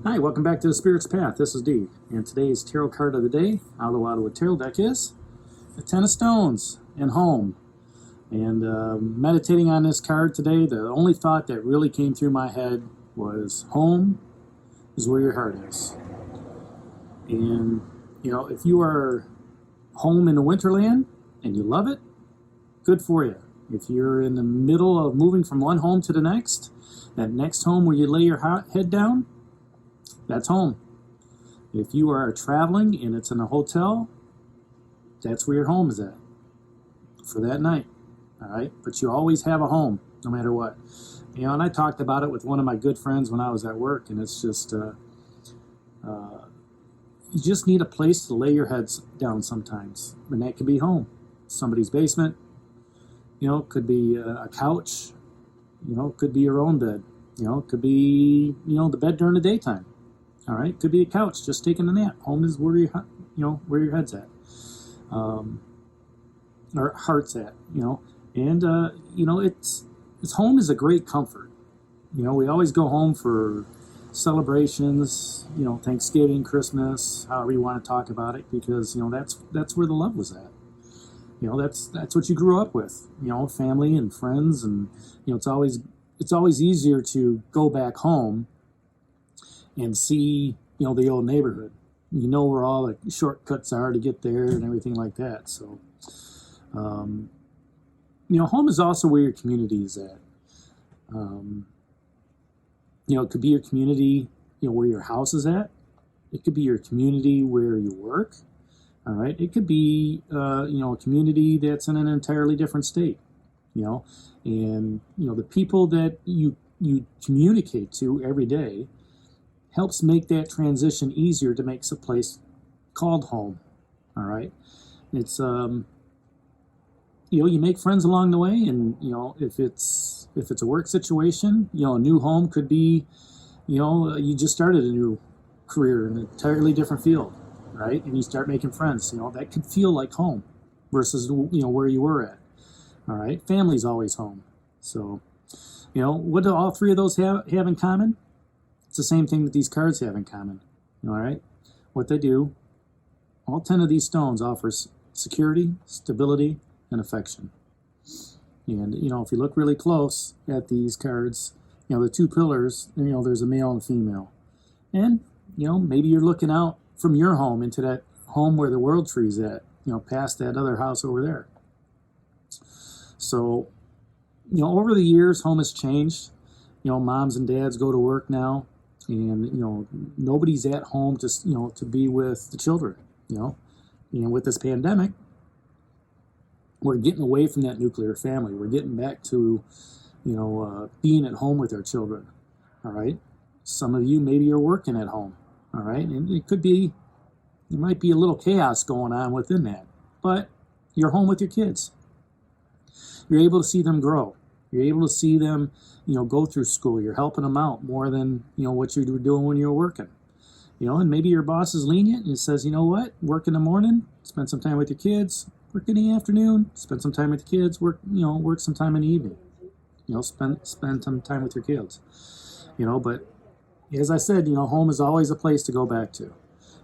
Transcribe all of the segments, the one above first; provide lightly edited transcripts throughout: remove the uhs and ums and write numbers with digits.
Hi, welcome back to the Spirit's Path. This is Dee, and today's tarot card of the day, Aluado Tarot deck is the Ten of Stones and Home. And meditating on this card today, the only thought that really came through my head was home is where your heart is. And, if you are home in the Winterland and you love it, good for you. If you're in the middle of moving from one home to the next, that next home where you lay your head down, that's home. If you are traveling and it's in a hotel, that's where your home is at for that night. All right, but you always have a home, no matter what. And I talked about it with one of my good friends when I was at work, and it's just you just need a place to lay your heads down sometimes, and that could be home, somebody's basement. Could be a couch. Could be your own bed. Could be the bed during the daytime. All right, could be a couch, just taking a nap. Home is where where your head's at, or heart's at. And it's home is a great comfort. We always go home for celebrations. Thanksgiving, Christmas, however you want to talk about it, because that's where the love was at. That's what you grew up with. Family and friends, and it's always easier to go back home and see, the old neighborhood. Where all the shortcuts are to get there and everything like that. So, home is also where your community is at. It could be your community, where your house is at. It could be your community where you work. All right. It could be, a community that's in an entirely different state. And the people that you communicate to every day helps make that transition easier to make a place called home. All right, it's you make friends along the way, and if it's a work situation, a new home could be, you just started a new career in an entirely different field, right? And you start making friends. That could feel like home versus where you were at. All right, family's always home. So, what do all three of those have in common? It's the same thing that these cards have in common. All right, what they do, all 10 of these stones offers security, stability, and affection. And if you look really close at these cards, the two pillars, there's a male and female. And maybe you're looking out from your home into that home where the world tree's at, past that other house over there. So, over the years, home has changed. Moms and dads go to work now, and nobody's at home just to be with the children. And with this pandemic, we're getting away from that nuclear family. We're getting back to being at home with our children. All right, some of you maybe are working at home. All right, and there might be a little chaos going on within that, but you're home with your kids. You're able to see them grow. You're able to see them, go through school. You're helping them out more than, what you were doing when you were working. And maybe your boss is lenient and says, work in the morning, spend some time with your kids. Work in the afternoon, spend some time with the kids. Work some time in the evening. Spend some time with your kids. But as I said, home is always a place to go back to.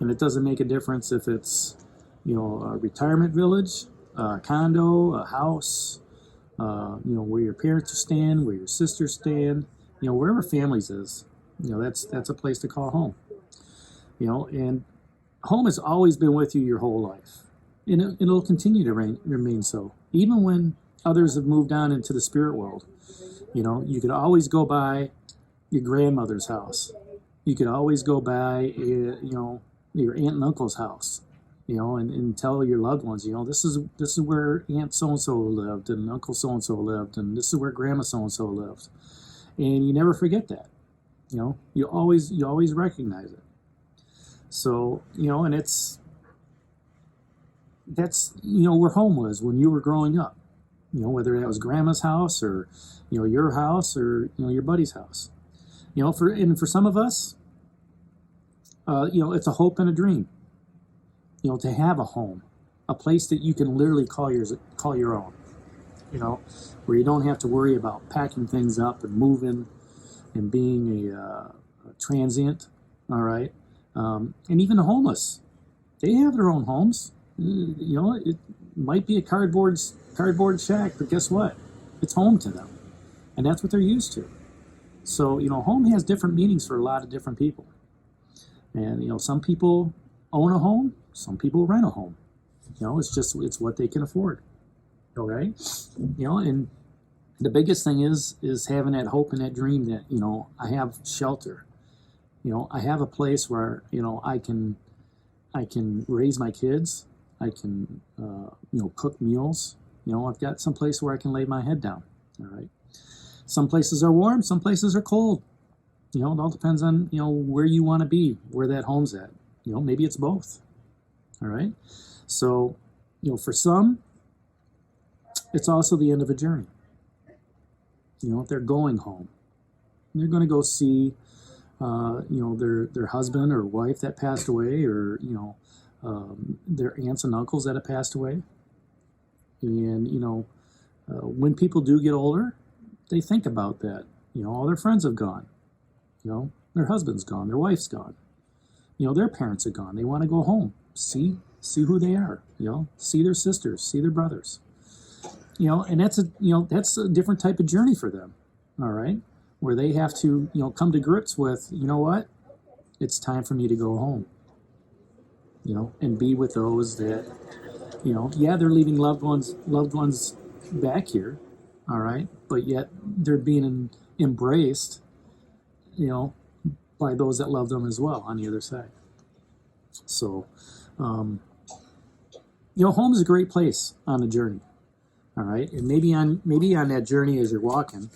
And it doesn't make a difference if it's, a retirement village, a condo, a house, where your parents stand, where your sisters stand, wherever families is, that's a place to call home. And home has always been with you your whole life, and it'll continue to remain so, even when others have moved on into the spirit world. You could always go by your grandmother's house. You could always go by, your aunt and uncle's house. And tell your loved ones, this is where Aunt so-and-so lived, and Uncle so-and-so lived, and this is where Grandma so-and-so lived. And you never forget that. You always recognize it. So, and that's where home was when you were growing up. Whether that was Grandma's house or, your house or, your buddy's house. For some of us, it's a hope and a dream. To have a home, a place that you can literally call your own, where you don't have to worry about packing things up and moving and being transient, all right, and even the homeless. They have their own homes. You know, it might be a cardboard shack, but guess what? It's home to them, and that's what they're used to. So, you know, home has different meanings for a lot of different people. And, you know, some people own a home, some people rent a home. You know, it's what they can afford. Okay? You know, and the biggest thing is having that hope and that dream that, you know, I have shelter. You know, I have a place where, you know, I can raise my kids. I can, you know, cook meals. You know, I've got some place where I can lay my head down. All right. Some places are warm, some places are cold. You know, it all depends on, you know, where you want to be, where that home's at. You know, maybe it's both. All right. So, you know, for some, it's also the end of a journey. You know, if they're going home, they're going to go see, you know, their husband or wife that passed away, or, you know, their aunts and uncles that have passed away. And, you know, when people do get older, they think about that. You know, all their friends have gone. You know, their husband's gone, their wife's gone. You know, their parents are gone. They want to go home, see who they are. You know, see their sisters, see their brothers. You know, and that's a different type of journey for them. All right, where they have to, you know, come to grips with, you know what, it's time for me to go home. You know, and be with those that, you know, yeah, they're leaving loved ones back here. All right, but yet they're being embraced, you know, by those that love them as well on the other side. So, you know, home is a great place on the journey. All right, and maybe on that journey as you're walking,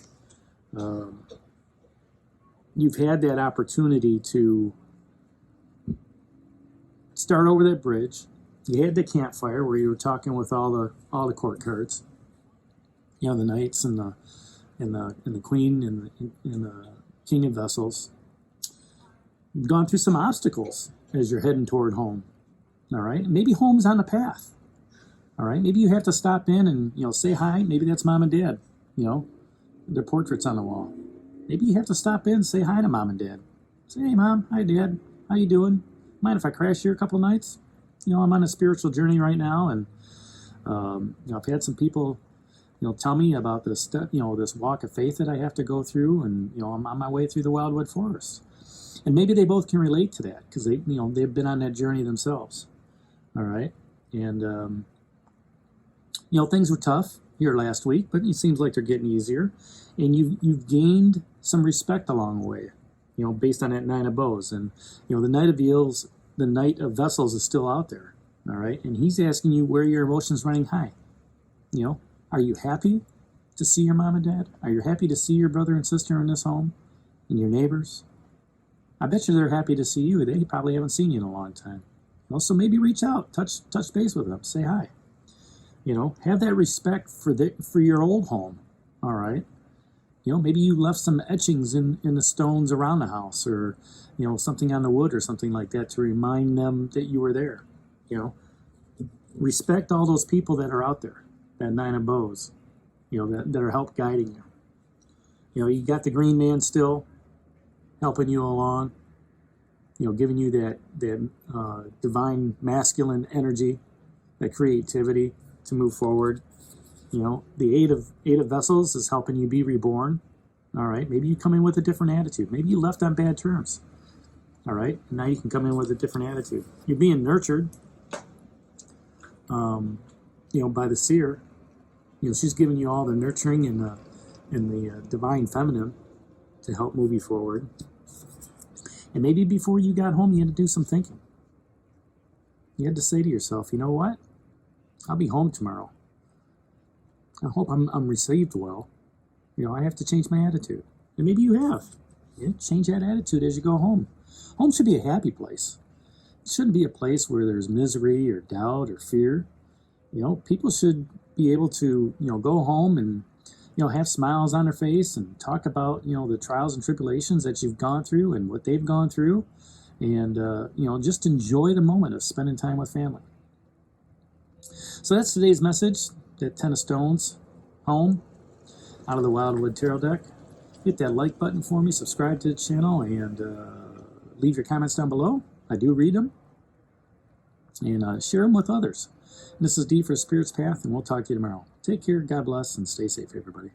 you've had that opportunity to start over that bridge. You had the campfire where you were talking with all the court cards. You know, the knights and the queen and the king of vessels. You've gone through some obstacles as you're heading toward home. All right, maybe home's on the path. All right, maybe you have to stop in and, you know, say hi. Maybe that's mom and dad. You know, their portraits on the wall. Maybe you have to stop in and say hi to mom and dad. Say, hey, mom, hi, dad, how you doing? Mind if I crash here a couple nights? You know, I'm on a spiritual journey right now, and you know, I've had some people, you know, tell me about this, you know, this walk of faith that I have to go through, and, you know, I'm on my way through the wildwood forest. And maybe they both can relate to that because they, you know, they've been on that journey themselves. All right, and you know, things were tough here last week, but it seems like they're getting easier, and you've gained some respect along the way. You know, based on that Nine of Bows, and, you know, the Knight of Vessels is still out there. All right, and he's asking you where your emotions running high. You know, are you happy to see your mom and dad? Are you happy to see your brother and sister in this home, and your neighbors? I bet you they're happy to see you. They probably haven't seen you in a long time. You know, so maybe reach out, touch base with them, say hi. You know, have that respect for your old home. All right. You know, maybe you left some etchings in the stones around the house, or, you know, something on the wood or something like that to remind them that you were there. You know, respect all those people that are out there, that Nine of Bows, you know, that are help guiding you. You know, you got the Green Man still helping you along, you know, giving you that divine masculine energy, that creativity to move forward. You know, the Eight of Vessels is helping you be reborn. All right, maybe you come in with a different attitude. Maybe you left on bad terms. All right, and now you can come in with a different attitude. You're being nurtured, you know, by the seer. You know, she's giving you all the nurturing and the divine feminine to help move you forward. And maybe before you got home, you had to do some thinking. You had to say to yourself, you know what? I'll be home tomorrow. I hope I'm received well. You know, I have to change my attitude. And maybe you have. Yeah, change that attitude as you go home. Home should be a happy place. It shouldn't be a place where there's misery or doubt or fear. You know, people should be able to, you know, go home and, you know, have smiles on their face and talk about, you know, the trials and tribulations that you've gone through and what they've gone through. And, you know, just enjoy the moment of spending time with family. So that's today's message, that Ten of Stones, home, out of the Wildwood Tarot deck. hit that like button for me, subscribe to the channel, and leave your comments down below. I do read them. And share them with others. And this is D for Spirit's Path, and we'll talk to you tomorrow. Take care, God bless, and stay safe, everybody.